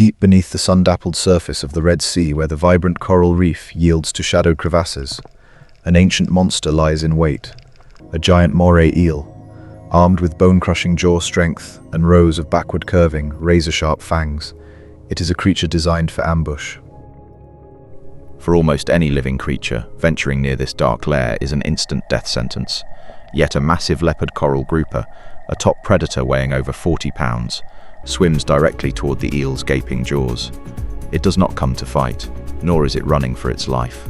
deep beneath the sun-dappled surface of the Red Sea where the vibrant coral reef yields to shadowed crevasses, an ancient monster lies in wait, a giant Moray eel, armed with bone-crushing jaw strength and rows of backward-curving, razor-sharp fangs. It is a creature designed for ambush. For almost any living creature, venturing near this dark lair is an instant death sentence. Yet a massive leopard coral grouper, a top predator weighing over 40 pounds, swims directly toward the eel's gaping jaws. It does not come to fight, nor is it running for its life.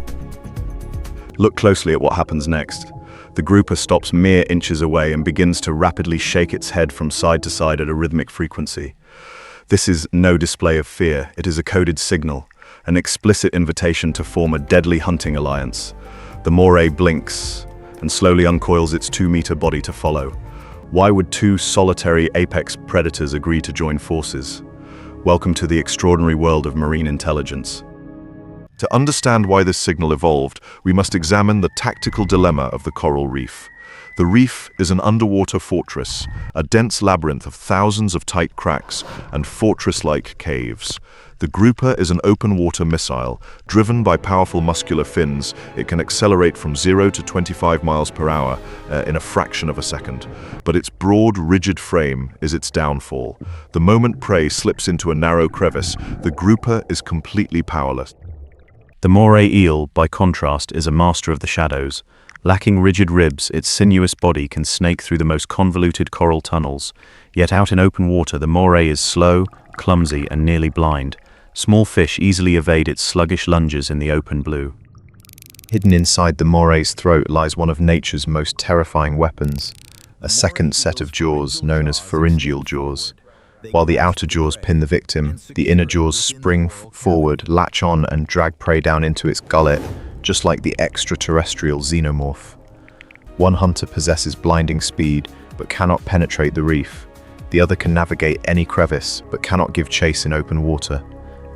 Look closely at what happens next. The grouper stops mere inches away and begins to rapidly shake its head from side to side at a rhythmic frequency. This is no display of fear, it is a coded signal, an explicit invitation to form a deadly hunting alliance. The Moray blinks and slowly uncoils its 2-meter body to follow. Why would two solitary apex predators agree to join forces? Welcome to the extraordinary world of marine intelligence. To understand why this signal evolved, we must examine the tactical dilemma of the coral reef. The reef is an underwater fortress, a dense labyrinth of thousands of tight cracks and fortress-like caves. The grouper is an open-water missile. Driven by powerful muscular fins, it can accelerate from 0 to 25 miles per hour in a fraction of a second. But its broad, rigid frame is its downfall. The moment prey slips into a narrow crevice, the grouper is completely powerless. The Moray eel, by contrast, is a master of the shadows. Lacking rigid ribs, its sinuous body can snake through the most convoluted coral tunnels. Yet out in open water, the Moray is slow, clumsy, and nearly blind. Small fish easily evade its sluggish lunges in the open blue. Hidden inside the Moray's throat lies one of nature's most terrifying weapons, a second set of jaws known as pharyngeal jaws. While the outer jaws pin the victim, the inner jaws spring forward, latch on, and drag prey down into its gullet, just like the extraterrestrial xenomorph. One hunter possesses blinding speed, but cannot penetrate the reef. The other can navigate any crevice, but cannot give chase in open water.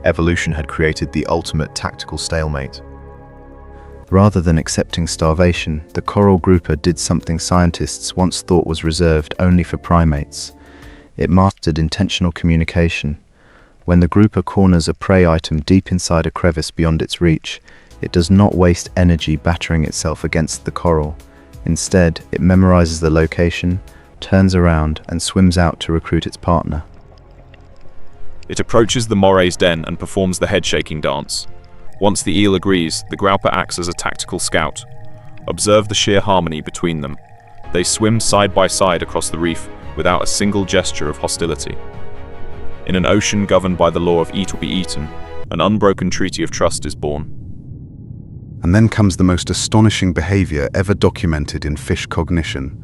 Evolution had created the ultimate tactical stalemate. Rather than accepting starvation, the coral grouper did something scientists once thought was reserved only for primates. It mastered intentional communication. When the grouper corners a prey item deep inside a crevice beyond its reach, it does not waste energy battering itself against the coral. Instead, it memorizes the location, turns around, and swims out to recruit its partner. It approaches the Moray's den and performs the head-shaking dance. Once the eel agrees, the grouper acts as a tactical scout. Observe the sheer harmony between them. They swim side by side across the reef without a single gesture of hostility. In an ocean governed by the law of eat or be eaten, an unbroken treaty of trust is born. And then comes the most astonishing behavior ever documented in fish cognition.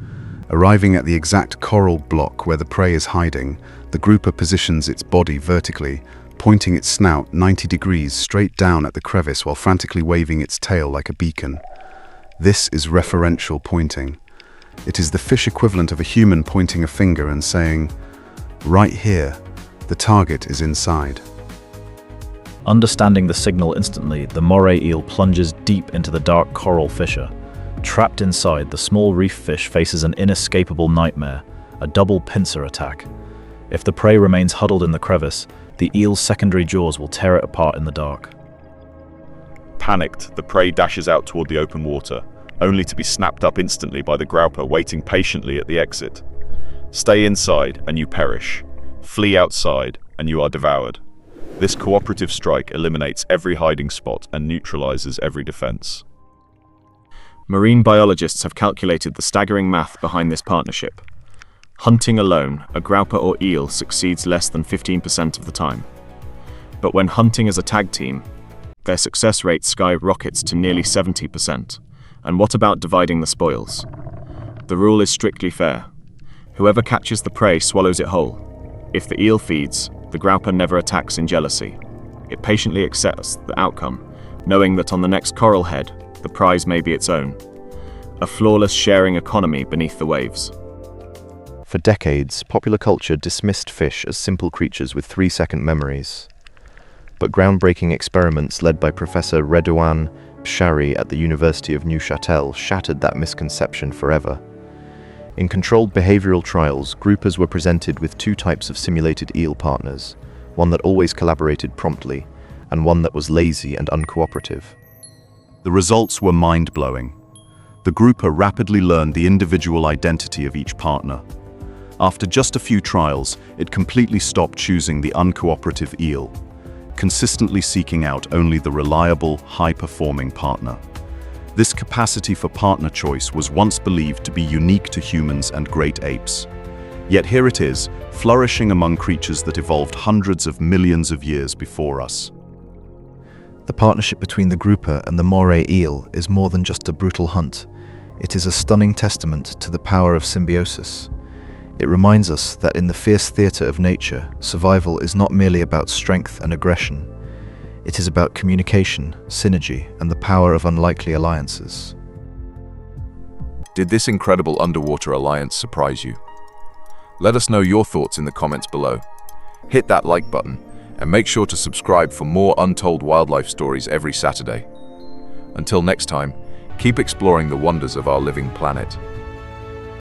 Arriving at the exact coral block where the prey is hiding, the grouper positions its body vertically, pointing its snout 90 degrees straight down at the crevice while frantically waving its tail like a beacon. This is referential pointing. It is the fish equivalent of a human pointing a finger and saying, "Right here, the target is inside." Understanding the signal instantly, the Moray eel plunges deep into the dark coral fissure. Trapped inside, the small reef fish faces an inescapable nightmare, a double pincer attack. If the prey remains huddled in the crevice, the eel's secondary jaws will tear it apart in the dark. Panicked, the prey dashes out toward the open water, only to be snapped up instantly by the grouper waiting patiently at the exit. Stay inside and you perish. Flee outside and you are devoured. This cooperative strike eliminates every hiding spot and neutralizes every defense. Marine biologists have calculated the staggering math behind this partnership. Hunting alone, a grouper or eel succeeds less than 15% of the time. But when hunting as a tag team, their success rate skyrockets to nearly 70%. And what about dividing the spoils? The rule is strictly fair. Whoever catches the prey swallows it whole. If the eel feeds, the grouper never attacks in jealousy. It patiently accepts the outcome, knowing that on the next coral head, the prize may be its own. A flawless sharing economy beneath the waves. For decades, popular culture dismissed fish as simple creatures with 3-second memories. But groundbreaking experiments led by Professor Bshary at the University of Neuchâtel shattered that misconception forever. In controlled behavioral trials, groupers were presented with 2 types of simulated eel partners, one that always collaborated promptly, and one that was lazy and uncooperative. The results were mind-blowing. The grouper rapidly learned the individual identity of each partner. After just a few trials, it completely stopped choosing the uncooperative eel, consistently seeking out only the reliable, high-performing partner. This capacity for partner choice was once believed to be unique to humans and great apes. Yet here it is, flourishing among creatures that evolved hundreds of millions of years before us. The partnership between the grouper and the Moray eel is more than just a brutal hunt. It is a stunning testament to the power of symbiosis. It reminds us that in the fierce theatre of nature, survival is not merely about strength and aggression. It is about communication, synergy, and the power of unlikely alliances. Did this incredible underwater alliance surprise you? Let us know your thoughts in the comments below. Hit that like button and make sure to subscribe for more untold wildlife stories every Saturday. Until next time, keep exploring the wonders of our living planet.